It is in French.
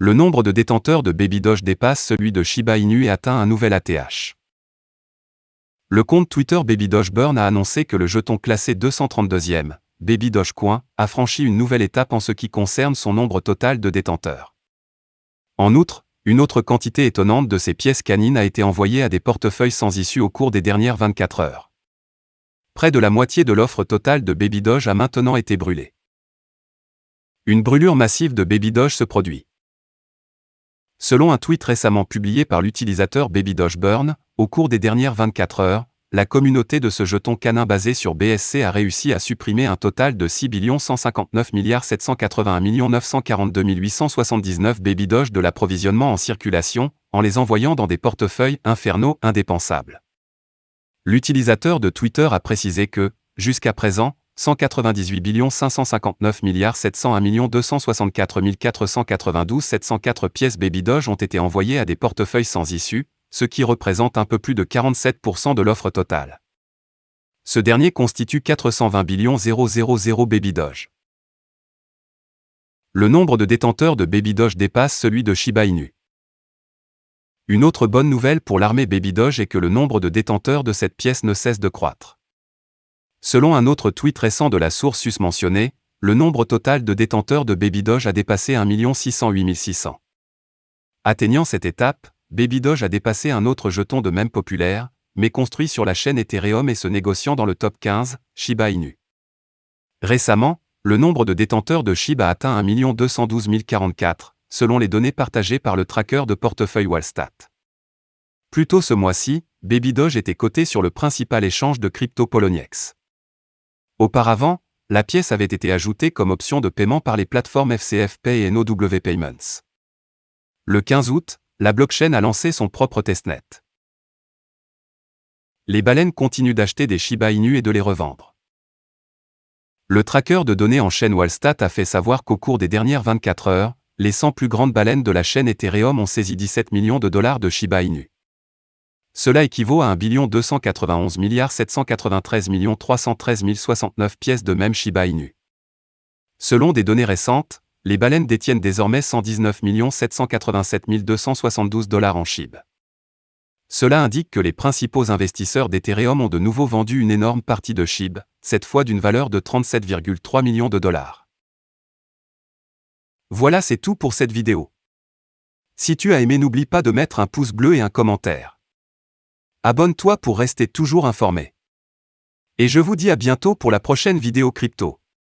Le nombre de détenteurs de Baby Doge dépasse celui de Shiba Inu et atteint un nouvel ATH. Le compte Twitter Baby Doge Burn a annoncé que le jeton classé 232e, Baby Dogecoin, a franchi une nouvelle étape en ce qui concerne son nombre total de détenteurs. En outre, une autre quantité étonnante de ces pièces canines a été envoyée à des portefeuilles sans issue au cours des dernières 24 heures. Près de la moitié de l'offre totale de Baby Doge a maintenant été brûlée. Une brûlure massive de Baby Doge se produit. Selon un tweet récemment publié par l'utilisateur Baby Doge Burn, au cours des dernières 24 heures, la communauté de ce jeton canin basé sur BSC a réussi à supprimer un total de 6 159 781 942 879 Baby Doge de l'approvisionnement en circulation, en les envoyant dans des portefeuilles infernaux indépensables. L'utilisateur de Twitter a précisé que, jusqu'à présent, 198 559 701 264 492 704 pièces Baby Doge ont été envoyées à des portefeuilles sans issue, ce qui représente un peu plus de 47% de l'offre totale. Ce dernier constitue 420 000 Baby Doge. Le nombre de détenteurs de Baby Doge dépasse celui de Shiba Inu. Une autre bonne nouvelle pour l'armée Baby Doge est que le nombre de détenteurs de cette pièce ne cesse de croître. Selon un autre tweet récent de la source susmentionnée, le nombre total de détenteurs de Baby Doge a dépassé 1 608 600. Atteignant cette étape, Baby Doge a dépassé un autre jeton de même populaire, mais construit sur la chaîne Ethereum et se négociant dans le top 15, Shiba Inu. Récemment, le nombre de détenteurs de SHIB a atteint 1 212 044, selon les données partagées par le tracker de portefeuille Wallstat. Plus tôt ce mois-ci, Baby Doge était coté sur le principal échange de crypto Poloniex. Auparavant, la pièce avait été ajoutée comme option de paiement par les plateformes FCF Pay et NOW Payments. Le 15 août, la blockchain a lancé son propre testnet. Les baleines continuent d'acheter des Shiba Inu et de les revendre. Le tracker de données en chaîne Wallstat a fait savoir qu'au cours des dernières 24 heures, les 100 plus grandes baleines de la chaîne Ethereum ont saisi 17 millions de dollars de Shiba Inu. Cela équivaut à 1 291 793 313 069 pièces de même Shiba Inu. Selon des données récentes, les baleines détiennent désormais 119 787 272 dollars en SHIB. Cela indique que les principaux investisseurs d'Ethereum ont de nouveau vendu une énorme partie de SHIB, cette fois d'une valeur de 37,3 millions de dollars. Voilà, c'est tout pour cette vidéo. Si tu as aimé, n'oublie pas de mettre un pouce bleu et un commentaire. Abonne-toi pour rester toujours informé. Et je vous dis à bientôt pour la prochaine vidéo crypto.